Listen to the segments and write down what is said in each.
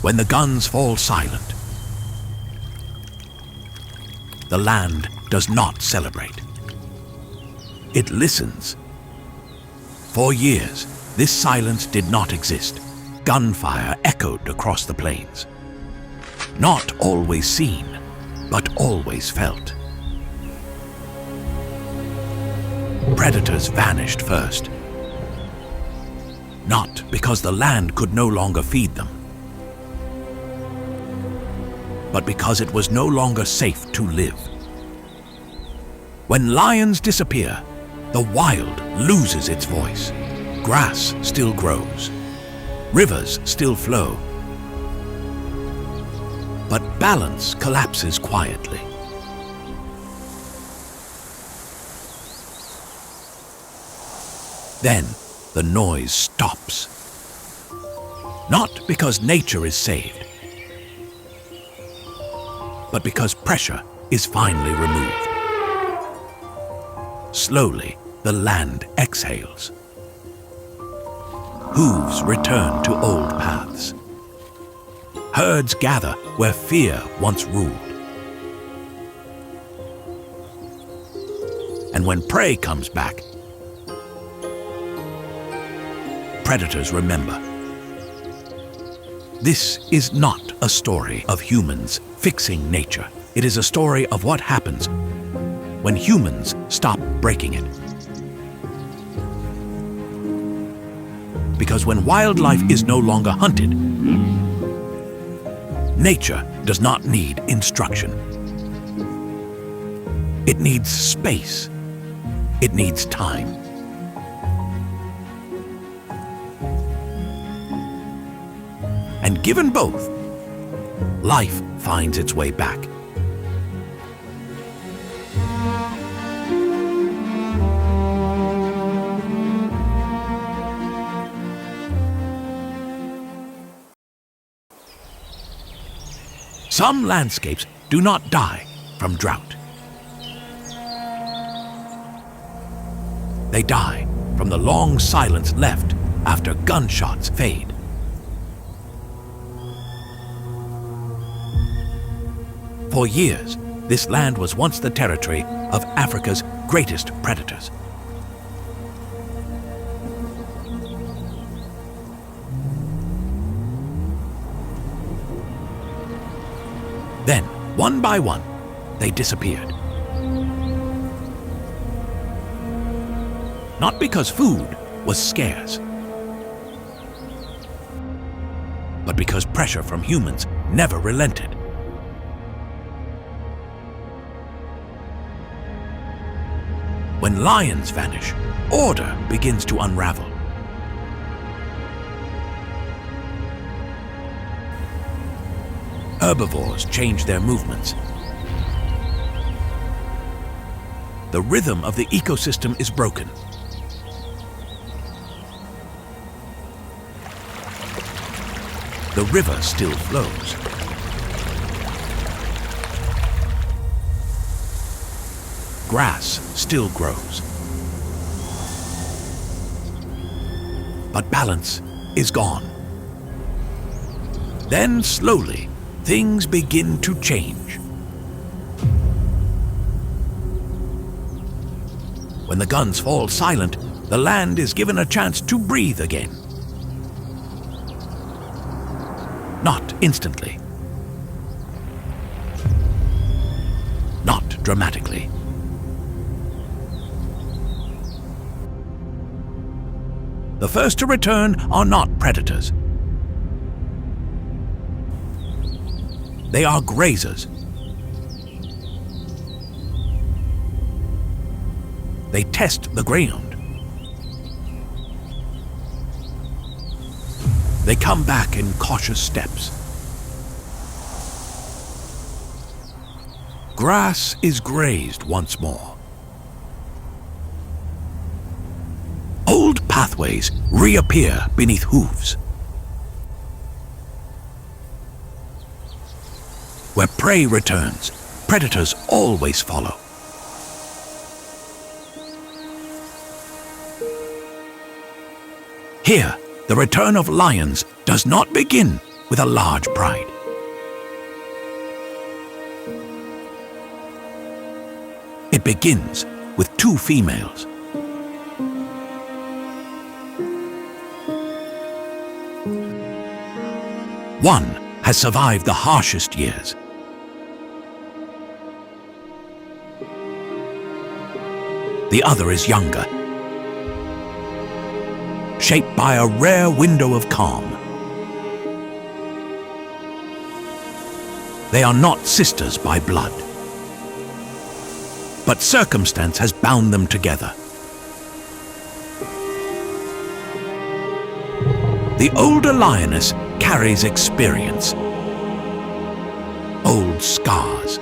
When the guns fall silent, the land does not celebrate. It listens. For years, this silence did not exist. Gunfire echoed across the plains. Not always seen, but always felt. Predators vanished first. Not because the land could no longer feed them, but because it was no longer safe to live. When lions disappear, the wild loses its voice. Grass still grows. Rivers still flow. But balance collapses quietly. Then the noise stops. Not because nature is saved, but because pressure is finally removed. Slowly, the land exhales. Hooves return to old paths. Herds gather where fear once ruled. And when prey comes back, predators remember. This is not a story of humans fixing nature. It is a story of what happens when humans stop breaking it. Because when wildlife is no longer hunted, nature does not need instruction. It needs space. It needs time. And given both, life finds its way back. Some landscapes do not die from drought. They die from the long silence left after gunshots fade. For years, this land was once the territory of Africa's greatest predators. Then, one by one, they disappeared. Not because food was scarce, but because pressure from humans never relented. When lions vanish, order begins to unravel. Herbivores change their movements. The rhythm of the ecosystem is broken. The river still flows. Grass still grows. But balance is gone. Then slowly, things begin to change. When the guns fall silent, the land is given a chance to breathe again. Not instantly. Not dramatically. The first to return are not predators. They are grazers. They test the ground. They come back in cautious steps. Grass is grazed once more. Old pathways reappear beneath hooves. Where prey returns, predators always follow. Here, the return of lions does not begin with a large pride. It begins with two females. One has survived the harshest years. The other is younger, shaped by a rare window of calm. They are not sisters by blood, but circumstance has bound them together. The older lioness carries experience, old scars.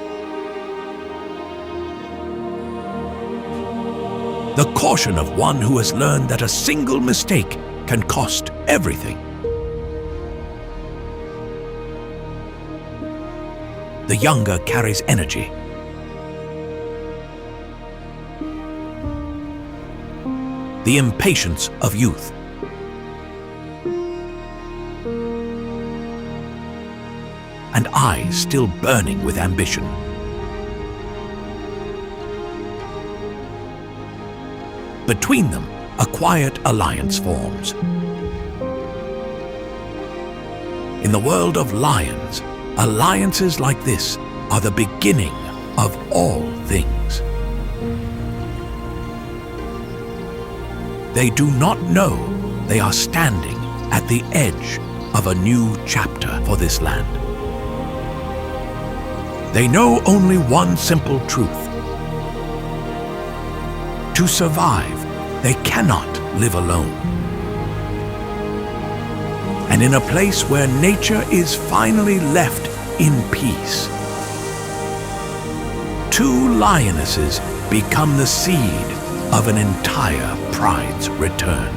The caution of one who has learned that a single mistake can cost everything. The younger carries energy, the impatience of youth. And eyes still burning with ambition. Between them, a quiet alliance forms. In the world of lions, alliances like this are the beginning of all things. They do not know they are standing at the edge of a new chapter for this land. They know only one simple truth. To survive, they cannot live alone. And in a place where nature is finally left in peace, two lionesses become the seed of an entire pride's return.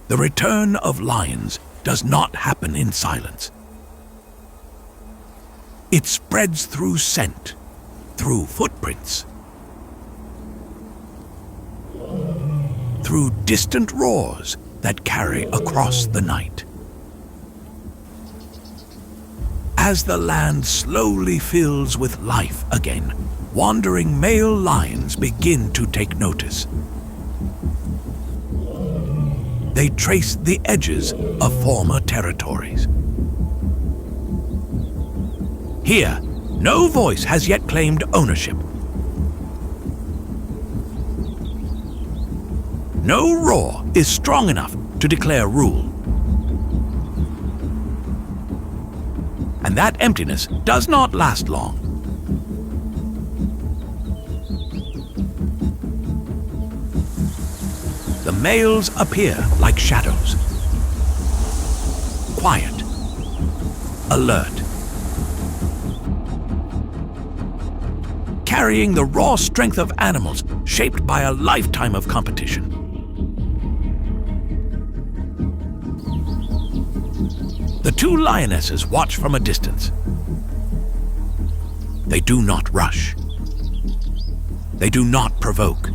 The return of lions does not happen in silence. It spreads through scent, through footprints, through distant roars that carry across the night. As the land slowly fills with life again, wandering male lions begin to take notice. They trace the edges of former territories. Here, no voice has yet claimed ownership. No roar is strong enough to declare rule. And that emptiness does not last long. The males appear like shadows. Quiet, alert, carrying the raw strength of animals shaped by a lifetime of competition. The two lionesses watch from a distance. They do not rush. They do not provoke.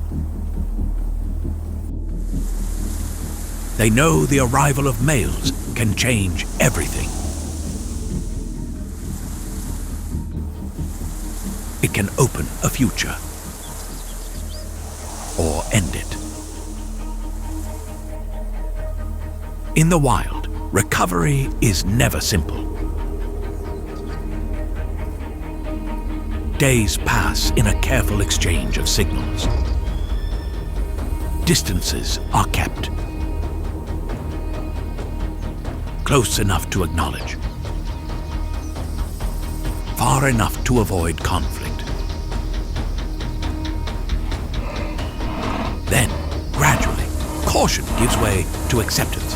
They know the arrival of males can change everything. It can open a future or end it. In the wild, recovery is never simple. Days pass in a careful exchange of signals. Distances are kept. Close enough to acknowledge. Far enough to avoid conflict. Then, gradually, caution gives way to acceptance.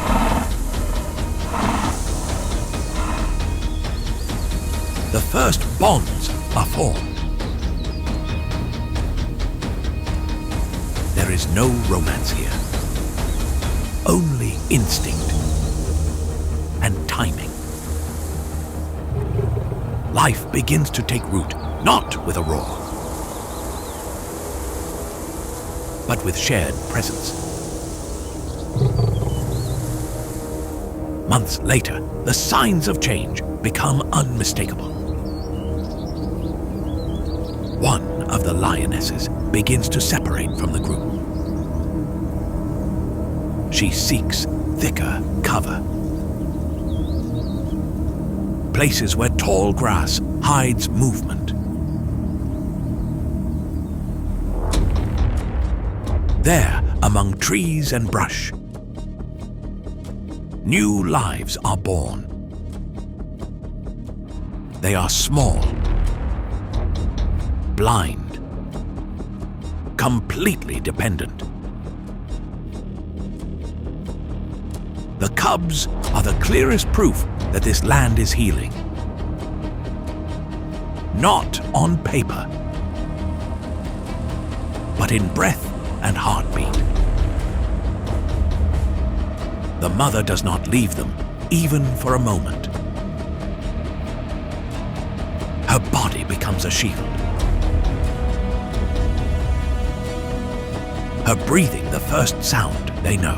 The first bonds are formed. There is no romance here. Only instinct and timing. Life begins to take root, not with a roar, but with shared presence. Months later, the signs of change become unmistakable. One of the lionesses begins to separate from the group. She seeks thicker cover. Places where tall grass hides movement. There, among trees and brush, new lives are born. They are small, blind, completely dependent. The cubs are the clearest proof that this land is healing. Not on paper, but in breath and heartbeat. The mother does not leave them, even for a moment. Her body becomes a shield. Her breathing the first sound they know.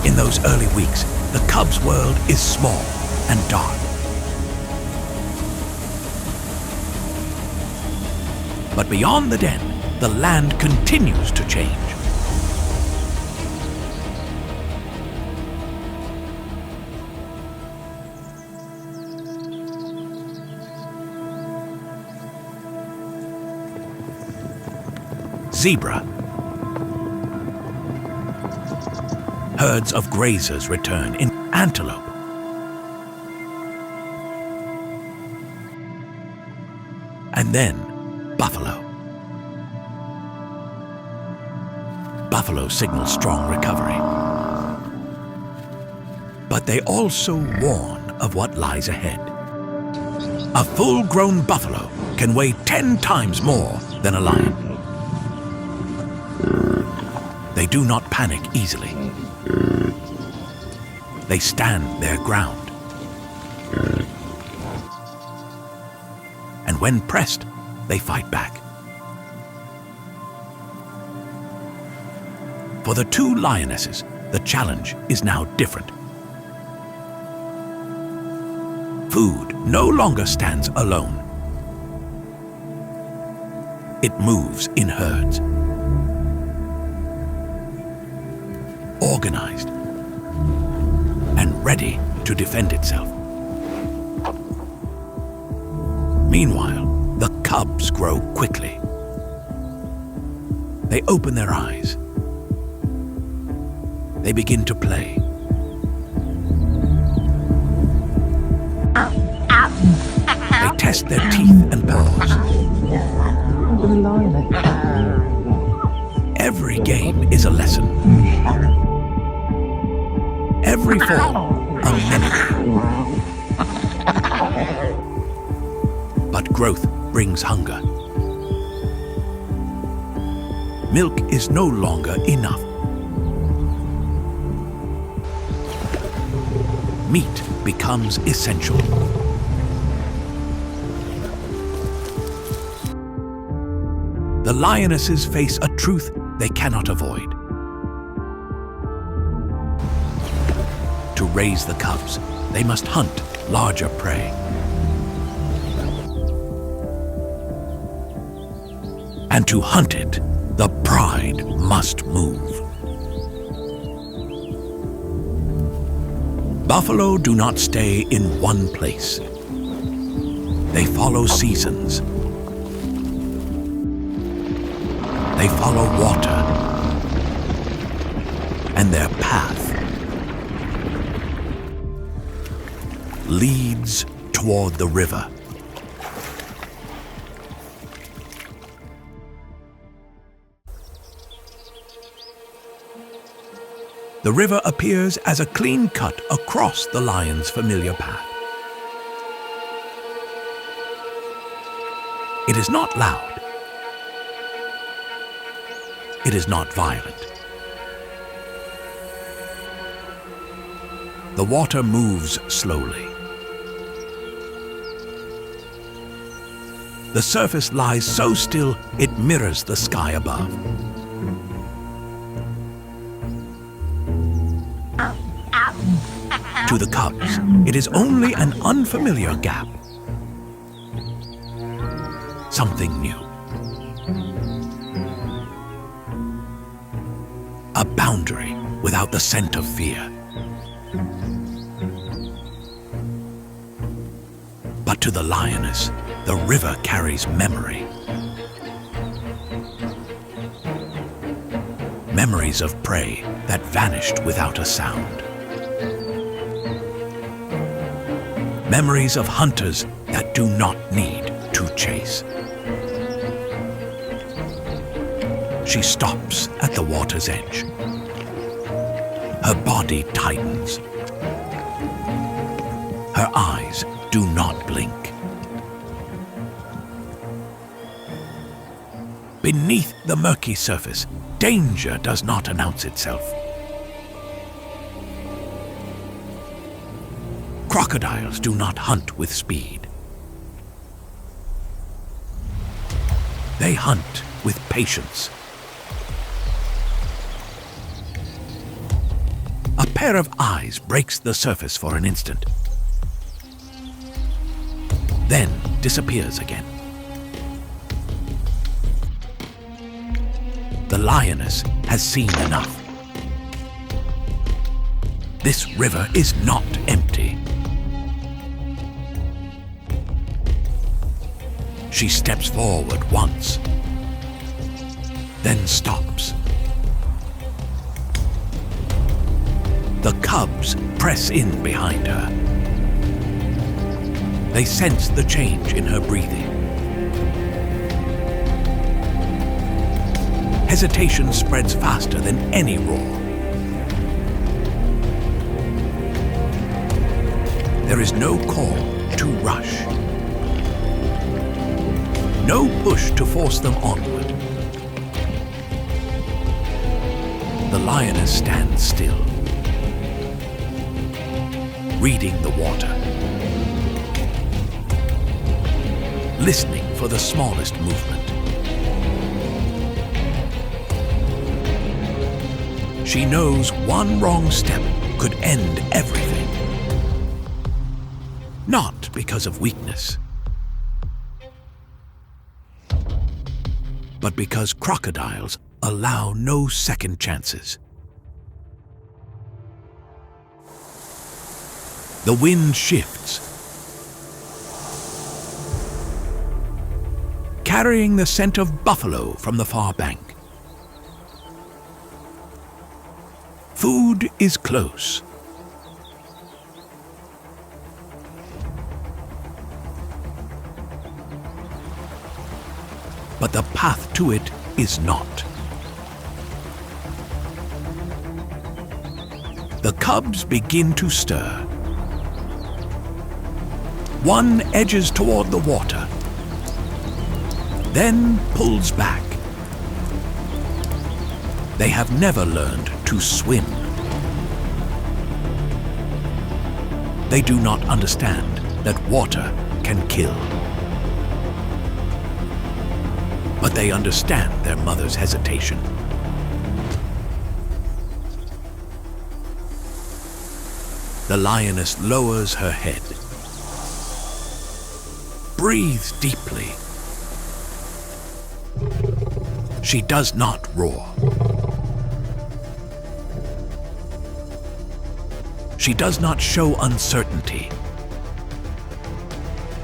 In those early weeks, the cub's world is small and dark. But beyond the den, the land continues to change. Zebra. Herds of grazers return in antelope. And then buffalo. Buffalo signals strong recovery. But they also warn of what lies ahead. A full-grown buffalo can weigh 10 times more than a lion. They do not panic easily. They stand their ground. And when pressed, they fight back. For the two lionesses, the challenge is now different. Food no longer stands alone. It moves in herds. Organized and ready to defend itself. Meanwhile, the cubs grow quickly. They open their eyes. They begin to play. They test their teeth and paws. Every game is a lesson. Every fall, a memory. But growth brings hunger. Milk is no longer enough. Meat becomes essential. The lionesses face a truth they cannot avoid. To raise the cubs, they must hunt larger prey. And to hunt it, the pride must move. Buffalo do not stay in one place. They follow seasons. They follow water and their path leads toward the river. The river appears as a clean cut across the lion's familiar path. It is not loud. It is not violent. The water moves slowly. The surface lies so still it mirrors the sky above. To the cubs, it is only an unfamiliar gap. Something new. A boundary without the scent of fear. But to the lioness, the river carries memory. Memories of prey that vanished without a sound. Memories of hunters that do not need to chase. She stops at the water's edge. Her body tightens. Her eyes do not blink. Beneath the murky surface, danger does not announce itself. Crocodiles do not hunt with speed. They hunt with patience. A pair of eyes breaks the surface for an instant, then disappears again. The lioness has seen enough. This river is not empty. She steps forward once, then stops. The cubs press in behind her. They sense the change in her breathing. Hesitation spreads faster than any roar. There is no call to rush. No push to force them onward. The lioness stands still, reading the water, listening for the smallest movement. She knows one wrong step could end everything. Not because of weakness, but because crocodiles allow no second chances. The wind shifts, carrying the scent of buffalo from the far bank. Food is close. But the path to it is not. The cubs begin to stir. One edges toward the water, then pulls back. They have never learned to swim. They do not understand that water can kill. But they understand their mother's hesitation. The lioness lowers her head, breathes deeply. She does not roar. She does not show uncertainty.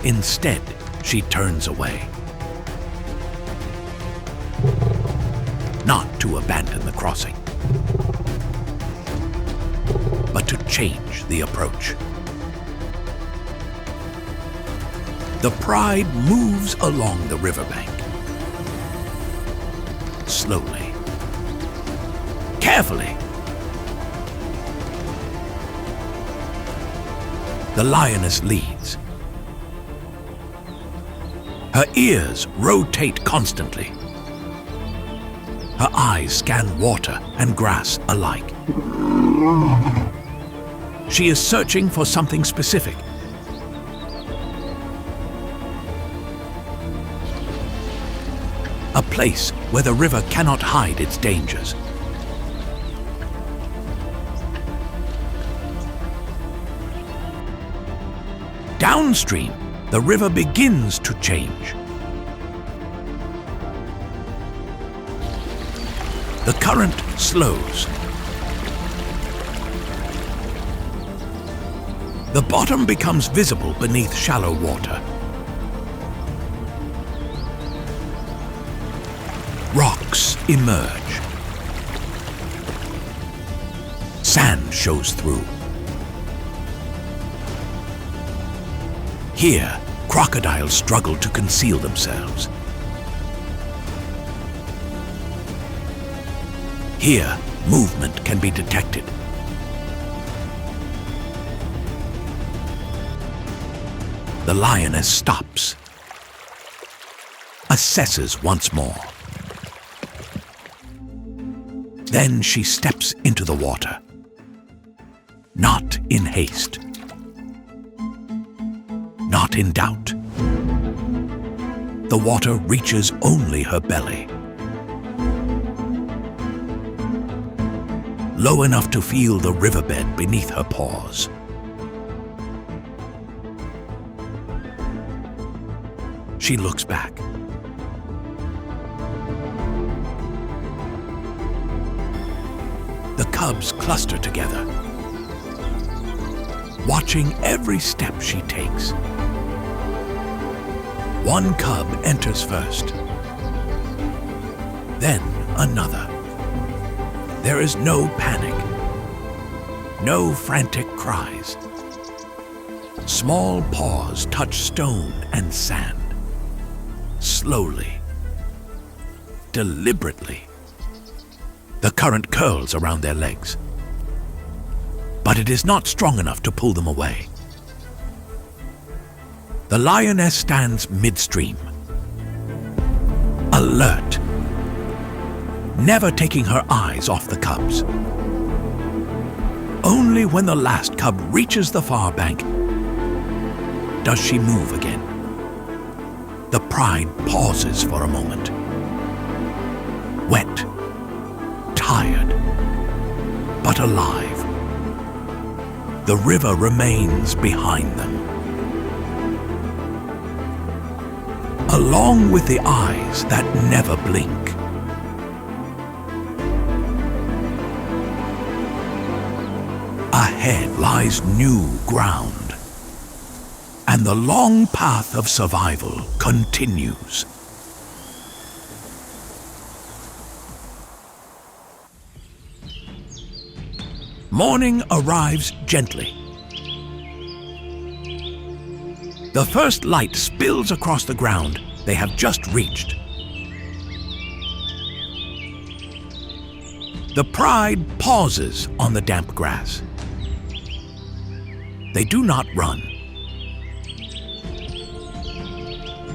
Instead, she turns away. Not to abandon the crossing, but to change the approach. The pride moves along the riverbank. Slowly. Carefully. The lioness leads. Her ears rotate constantly. Her eyes scan water and grass alike. She is searching for something specific. a place where the river cannot hide its dangers. Downstream, the river begins to change. The current slows. The bottom becomes visible beneath shallow water. Rocks emerge. Sand shows through. Here, crocodiles struggle to conceal themselves. Here, movement can be detected. The lioness stops, assesses once more. Then she steps into the water, not in haste, not in doubt. The water reaches only her belly, low enough to feel the riverbed beneath her paws. She looks back. The cubs cluster together, watching every step she takes. One cub enters first, then another. There is no panic, no frantic cries. Small paws touch stone and sand. Slowly, deliberately. The current curls around their legs, but it is not strong enough to pull them away. The lioness stands midstream, alert, never taking her eyes off the cubs. Only when the last cub reaches the far bank does she move again. The pride pauses for a moment. Wet, tired, but alive. The river remains behind them. Along with the eyes that never blink. Ahead lies new ground. And the long path of survival continues. Morning arrives gently. The first light spills across the ground they have just reached. The pride pauses on the damp grass. They do not run.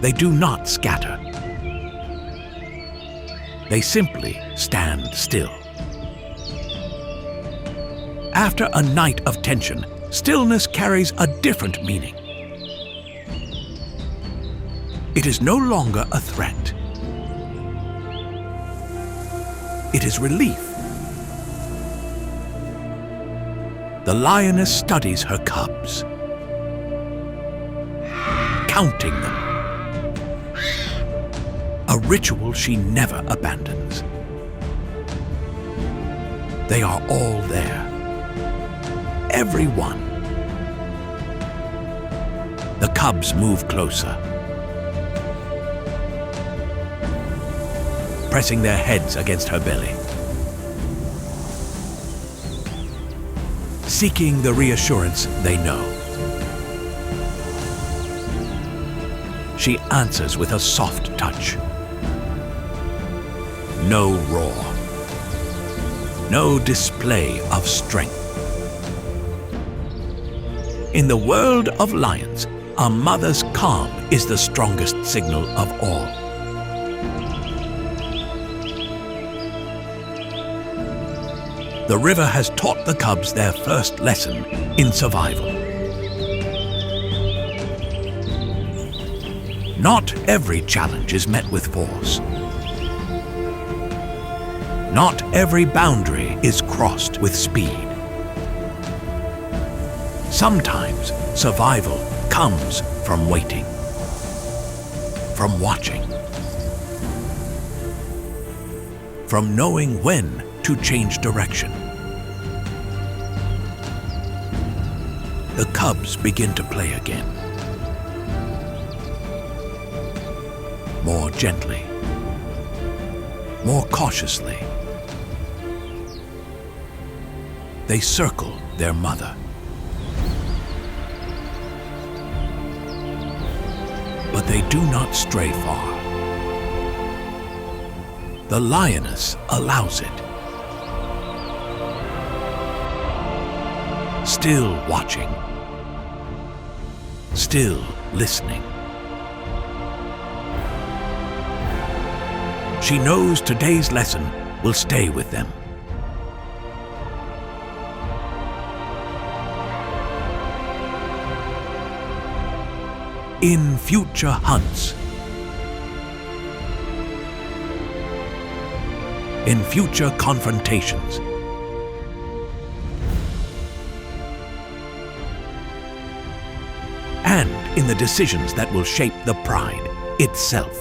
They do not scatter. They simply stand still. After a night of tension, stillness carries a different meaning. It is no longer a threat. It is relief. The lioness studies her cubs, counting them. A ritual she never abandons. They are all there. Every one. The cubs move closer, pressing their heads against her belly, seeking the reassurance they know. She answers with a soft touch. No roar. No display of strength. In the world of lions, a mother's calm is the strongest signal of all. The river has taught the cubs their first lesson in survival. Not every challenge is met with force. Not every boundary is crossed with speed. Sometimes survival comes from waiting, from watching, from knowing when to change direction. The cubs begin to play again. More gently, more cautiously. They circle their mother. But they do not stray far. The lioness allows it. Still watching. Still listening. She knows today's lesson will stay with them. In future hunts, in future confrontations, and in the decisions that will shape the pride itself.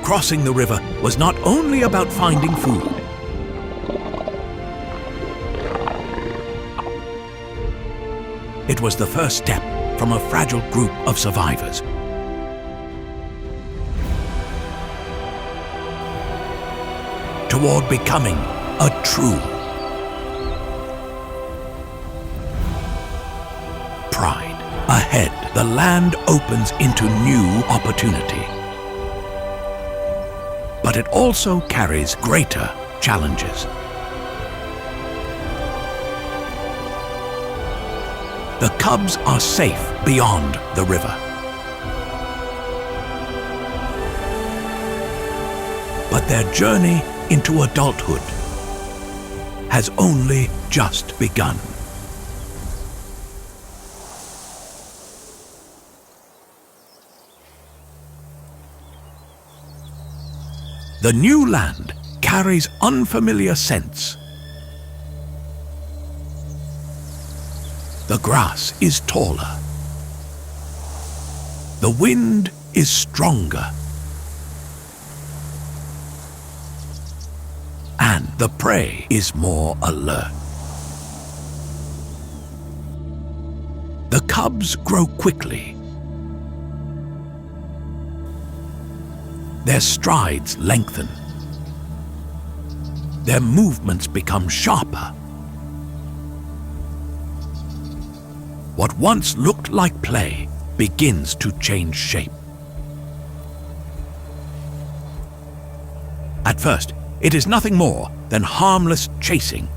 Crossing the river was not only about finding food. It was the first step from a fragile group of survivors. Toward becoming a true pride. Ahead, the land opens into new opportunity. But it also carries greater challenges. The cubs are safe beyond the river. But their journey into adulthood has only just begun. The new land carries unfamiliar scents. The grass is taller. The wind is stronger. And the prey is more alert. The cubs grow quickly. Their strides lengthen. Their movements become sharper. What once looked like play begins to change shape. At first, it is nothing more than harmless chasing.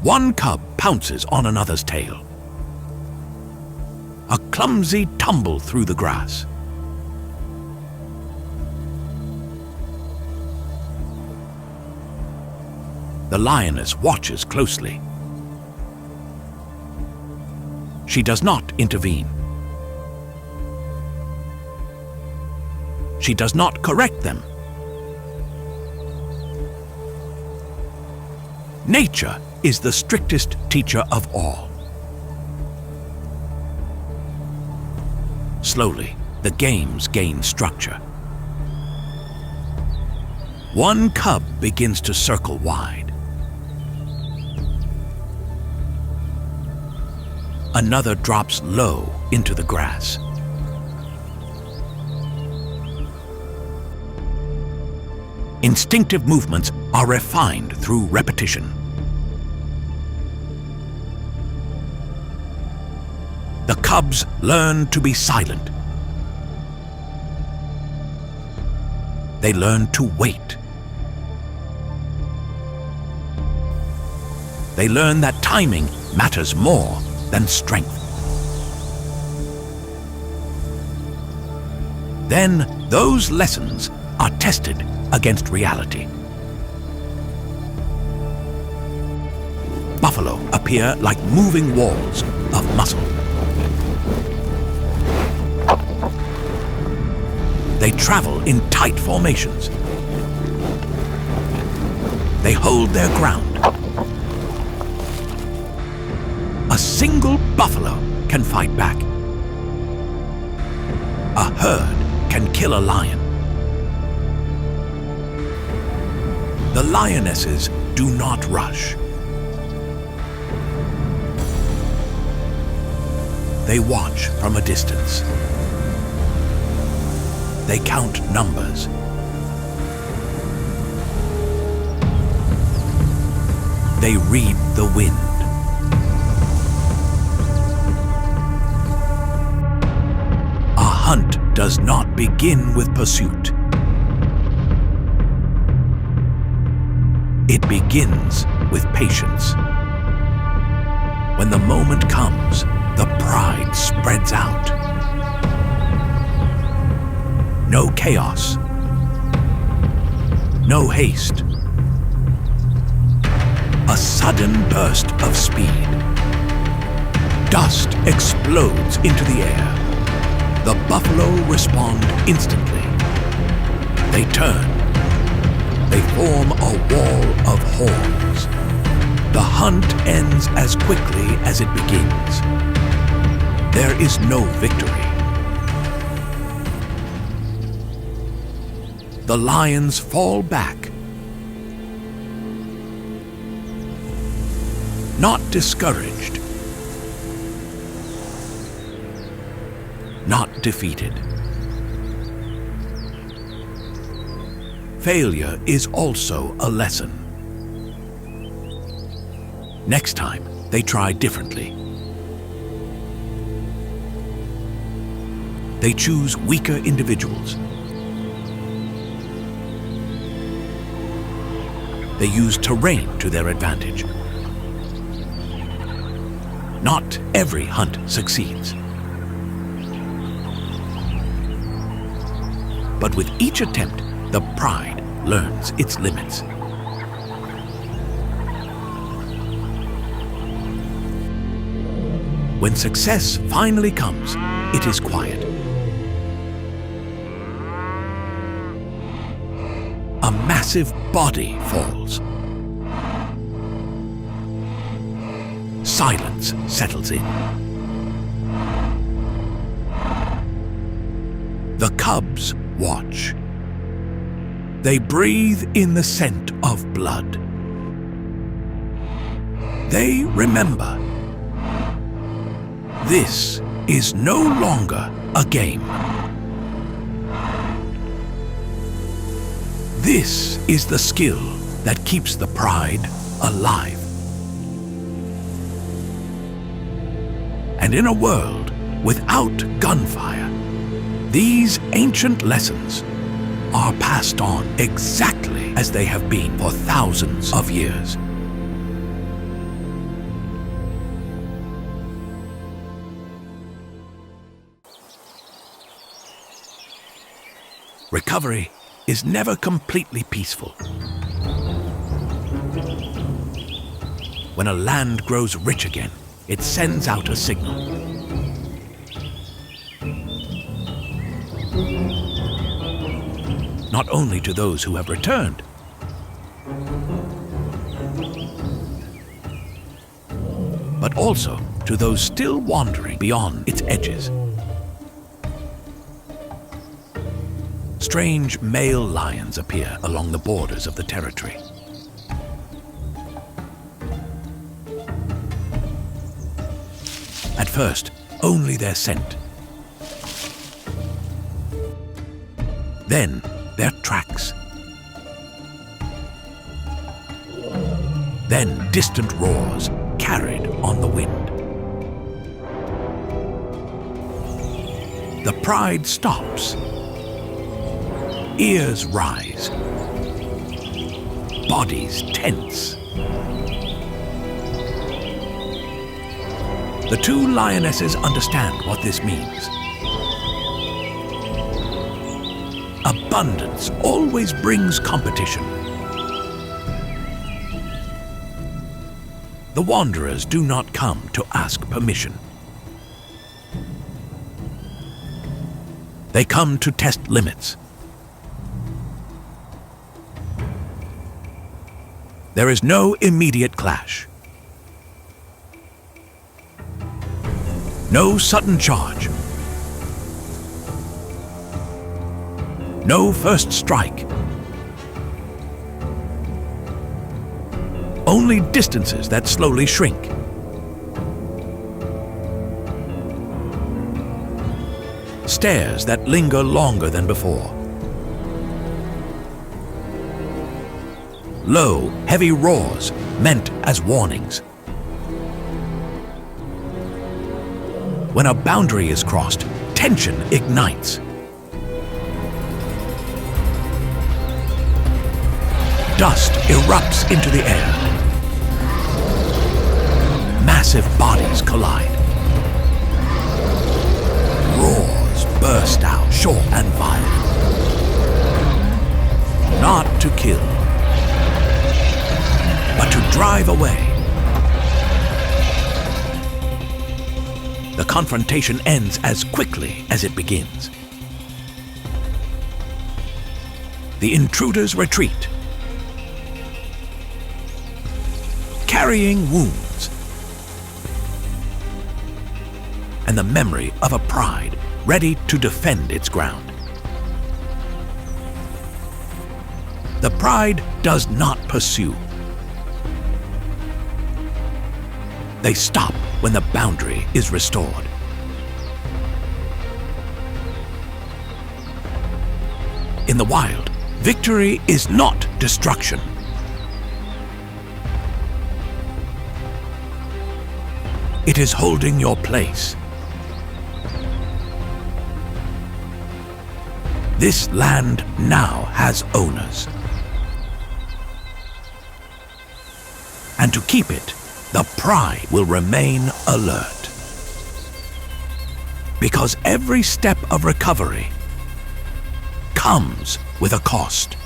One cub pounces on another's tail. A clumsy tumble through the grass. The lioness watches closely. She does not intervene. She does not correct them. Nature is the strictest teacher of all. Slowly, the games gain structure. One cub begins to circle wide. Another drops low into the grass. Instinctive movements are refined through repetition. The cubs learn to be silent. They learn to wait. They learn that timing matters more than strength. Then those lessons are tested against reality. Buffalo appear like moving walls of muscle. They travel in tight formations. They hold their ground. A single buffalo can fight back. A herd can kill a lion. The lionesses do not rush. They watch from a distance. They count numbers. They read the wind. A hunt does not begin with pursuit. It begins with patience. When the moment comes, the pride spreads out. No chaos. No haste. A sudden burst of speed. Dust explodes into the air. The buffalo respond instantly. They turn. They form a wall of horns. The hunt ends as quickly as it begins. There is no victory. The lions fall back. Not discouraged. Not defeated. Failure is also a lesson. Next time, they try differently. They choose weaker individuals. They use terrain to their advantage. Not every hunt succeeds. But with each attempt, the pride learns its limits. When success finally comes, it is quiet. A massive body falls. Silence settles in. The cubs watch. They breathe in the scent of blood. They remember. This is no longer a game. This is the skill that keeps the pride alive. And in a world without gunfire, these ancient lessons are passed on exactly as they have been for thousands of years. Recovery is never completely peaceful. When a land grows rich again, it sends out a signal. Not only to those who have returned, but also to those still wandering beyond its edges. Strange male lions appear along the borders of the territory. At first, only their scent. Then, their tracks. Then distant roars carried on the wind. The pride stops. Ears rise. Bodies tense. The two lionesses understand what this means. Abundance always brings competition. The wanderers do not come to ask permission. They come to test limits. There is no immediate clash. No sudden charge. No first strike. Only distances that slowly shrink. Stares that linger longer than before. Low, heavy roars meant as warnings. When a boundary is crossed, tension ignites. Dust erupts into the air. Massive bodies collide. Roars burst out, short and violent. Not to kill, but to drive away. The confrontation ends as quickly as it begins. The intruders retreat, carrying wounds and the memory of a pride ready to defend its ground. The pride does not pursue. They stop when the boundary is restored. In the wild, victory is not destruction. It is holding your place. This land now has owners. And to keep it, the pride will remain alert. Because every step of recovery comes with a cost.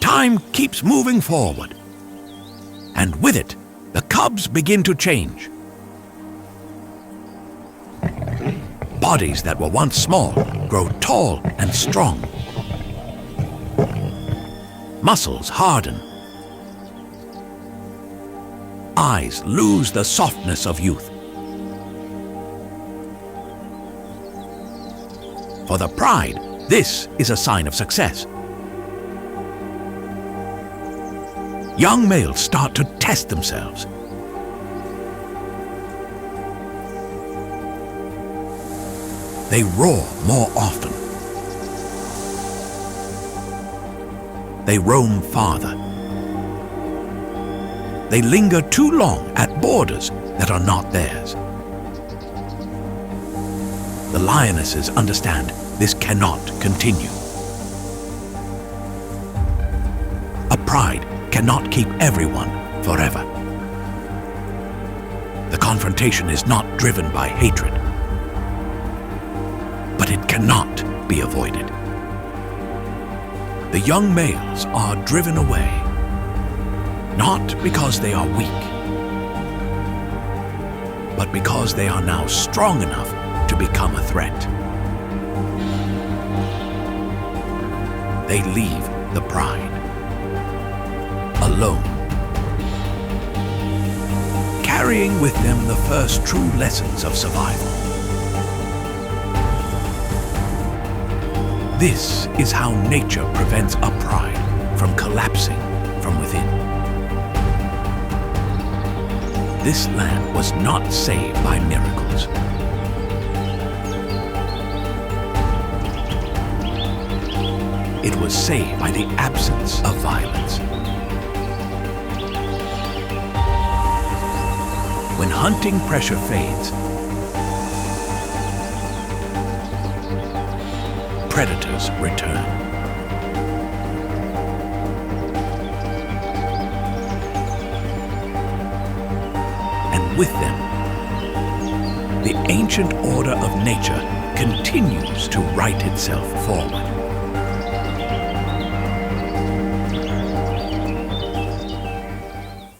Time keeps moving forward, and with it, the cubs begin to change. Bodies that were once small grow tall and strong. Muscles harden. Eyes lose the softness of youth. For the pride, this is a sign of success. Young males start to test themselves. They roar more often. They roam farther. They linger too long at borders that are not theirs. The lionesses understand this cannot continue. A pride cannot keep everyone forever. The confrontation is not driven by hatred, but it cannot be avoided. The young males are driven away, not because they are weak, but because they are now strong enough to become a threat. They leave the pride alone, carrying with them the first true lessons of survival. This is how nature prevents a pride from collapsing from within. This land was not saved by miracles. It was saved by the absence of violence. When hunting pressure fades, predators return. And with them, the ancient order of nature continues to right itself forward.